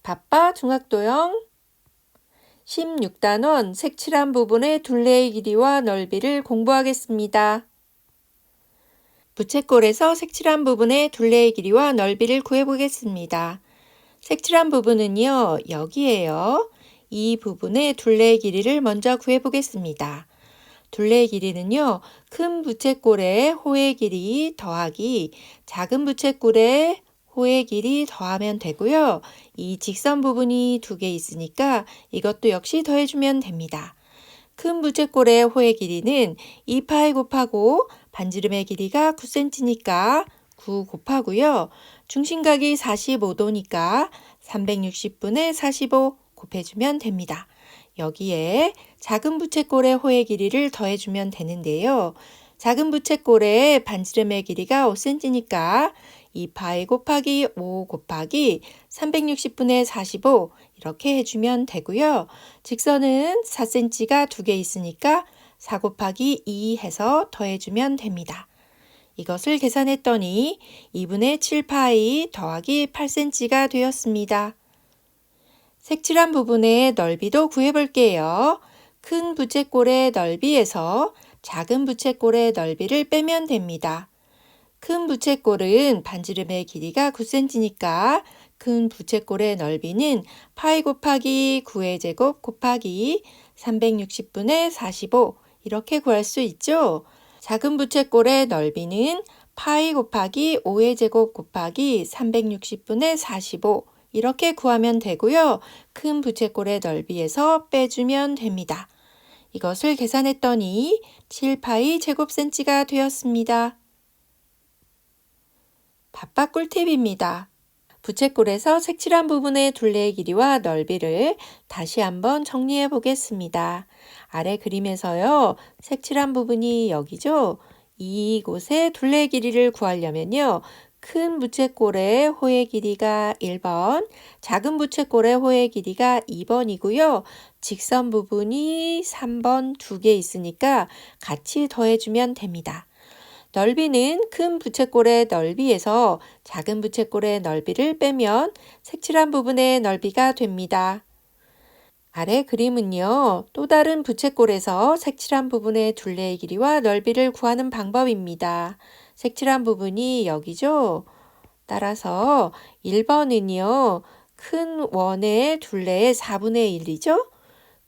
바빠 중학도형 16단원 색칠한 부분의 둘레의 길이와 넓이를 공부하겠습니다. 부채꼴에서 색칠한 부분의 둘레의 길이와 넓이를 구해보겠습니다. 색칠한 부분은요, 여기에요. 이 부분의 둘레의 길이를 먼저 구해보겠습니다. 둘레의 길이는요, 큰 부채꼴의 호의 길이 더하기 작은 부채꼴의 호의 길이 더하면 되고요. 이 직선 부분이 두 개 있으니까 이것도 역시 더해주면 됩니다. 큰 부채꼴의 호의 길이는 2파이 곱하고 반지름의 길이가 9cm니까 9 곱하고요. 중심각이 45도니까 360분의 45 곱해주면 됩니다. 여기에 작은 부채꼴의 호의 길이를 더해주면 되는데요. 작은 부채꼴의 반지름의 길이가 5cm니까 2파이 곱하기 5 곱하기 360분의 45 이렇게 해주면 되고요. 직선은 4cm가 두 개 있으니까 4 곱하기 2 해서 더해주면 됩니다. 이것을 계산했더니 2분의 7파이 더하기 8cm가 되었습니다. 색칠한 부분의 넓이도 구해볼게요. 큰 부채꼴의 넓이에서 작은 부채꼴의 넓이를 빼면 됩니다. 큰 부채꼴은 반지름의 길이가 9cm니까 큰 부채꼴의 넓이는 파이 곱하기 9의 제곱 곱하기 360분의 45 이렇게 구할 수 있죠. 작은 부채꼴의 넓이는 파이 곱하기 5의 제곱 곱하기 360분의 45 이렇게 구하면 되고요. 큰 부채꼴의 넓이에서 빼주면 됩니다. 이것을 계산했더니 7파이 제곱센치가 되었습니다. 바빠 꿀팁입니다. 부채꼴에서 색칠한 부분의 둘레의 길이와 넓이를 다시 한번 정리해 보겠습니다. 아래 그림에서요. 색칠한 부분이 여기죠. 이곳의 둘레의 길이를 구하려면요. 큰 부채꼴의 호의 길이가 1번, 작은 부채꼴의 호의 길이가 2번이고요. 직선 부분이 3번 두 개 있으니까 같이 더해주면 됩니다. 넓이는 큰 부채꼴의 넓이에서 작은 부채꼴의 넓이를 빼면 색칠한 부분의 넓이가 됩니다. 아래 그림은요, 또 다른 부채꼴에서 색칠한 부분의 둘레의 길이와 넓이를 구하는 방법입니다. 색칠한 부분이 여기죠? 따라서 1번은요, 큰 원의 둘레의 4분의 1이죠?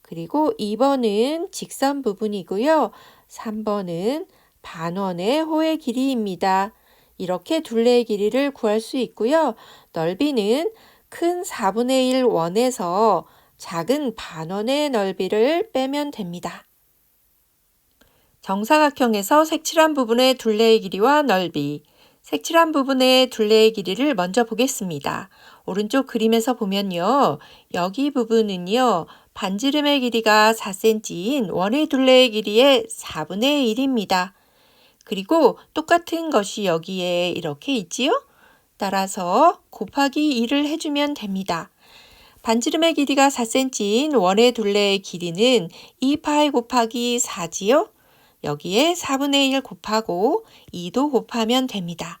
그리고 2번은 직선 부분이고요. 3번은 반원의 호의 길이입니다. 이렇게 둘레의 길이를 구할 수 있고요. 넓이는 큰 4분의 1 원에서 작은 반원의 넓이를 빼면 됩니다. 정사각형에서 색칠한 부분의 둘레의 길이와 넓이, 색칠한 부분의 둘레의 길이를 먼저 보겠습니다. 오른쪽 그림에서 보면요. 여기 부분은요. 반지름의 길이가 4cm인 원의 둘레의 길이의 4분의 1입니다. 그리고 똑같은 것이 여기에 이렇게 있지요? 따라서 곱하기 2를 해주면 됩니다. 반지름의 길이가 4cm인 원의 둘레의 길이는 2파이 곱하기 4지요? 여기에 4분의 1 곱하고 2도 곱하면 됩니다.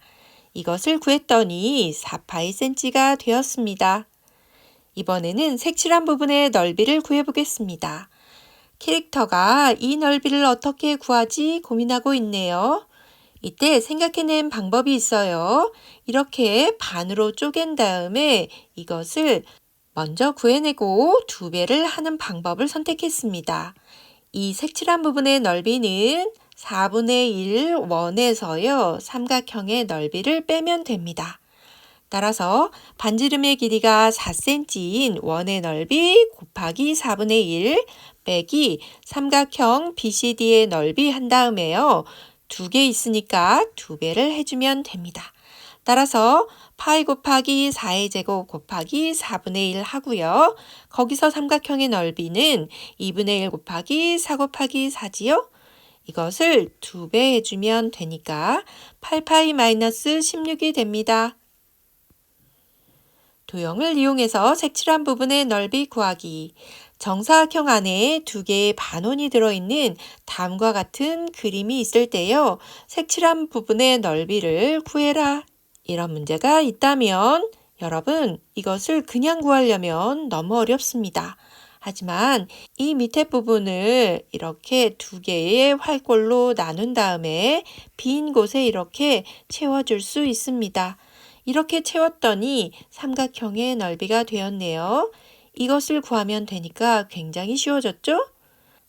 이것을 구했더니 4파이cm가 되었습니다. 이번에는 색칠한 부분의 넓이를 구해보겠습니다. 캐릭터가 이 넓이를 어떻게 구하지 고민하고 있네요. 이때 생각해낸 방법이 있어요. 이렇게 반으로 쪼갠 다음에 이것을 먼저 구해내고 2배를 하는 방법을 선택했습니다. 이 색칠한 부분의 넓이는 4분의 1 원에서요. 삼각형의 넓이를 빼면 됩니다. 따라서 반지름의 길이가 4cm인 원의 넓이 곱하기 4분의 1 빼기 삼각형 BCD의 넓이 한 다음에요. 2개 있으니까 2배를 해주면 됩니다. 따라서 파이 곱하기 4의 제곱 곱하기 4분의 1 하고요. 거기서 삼각형의 넓이는 2분의 1 곱하기 4 곱하기 4지요? 이것을 2배 해주면 되니까 8파이 마이너스 16이 됩니다. 도형을 이용해서 색칠한 부분의 넓이 구하기. 정사각형 안에 2개의 반원이 들어있는 다음과 같은 그림이 있을 때요. 색칠한 부분의 넓이를 구해라. 이런 문제가 있다면 여러분, 이것을 그냥 구하려면 너무 어렵습니다. 하지만 이 밑에 부분을 이렇게 두 개의 활골로 나눈 다음에 빈 곳에 이렇게 채워줄 수 있습니다. 이렇게 채웠더니 삼각형의 넓이가 되었네요. 이것을 구하면 되니까 굉장히 쉬워졌죠?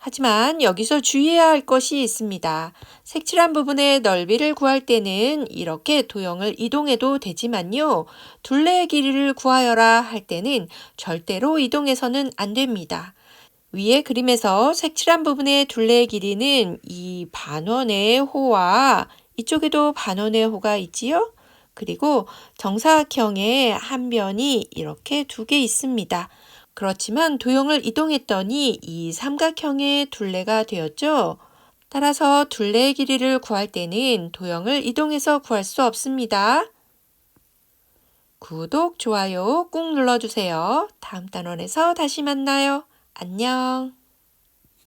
하지만 여기서 주의해야 할 것이 있습니다. 색칠한 부분의 넓이를 구할 때는 이렇게 도형을 이동해도 되지만요. 둘레의 길이를 구하여라 할 때는 절대로 이동해서는 안 됩니다. 위의 그림에서 색칠한 부분의 둘레의 길이는 이 반원의 호와 이쪽에도 반원의 호가 있지요? 그리고 정사각형의 한 변이 이렇게 두 개 있습니다. 그렇지만 도형을 이동했더니 이 삼각형의 둘레가 되었죠. 따라서 둘레의 길이를 구할 때는 도형을 이동해서 구할 수 없습니다. 구독, 좋아요 꾹 눌러주세요. 다음 단원에서 다시 만나요. 안녕.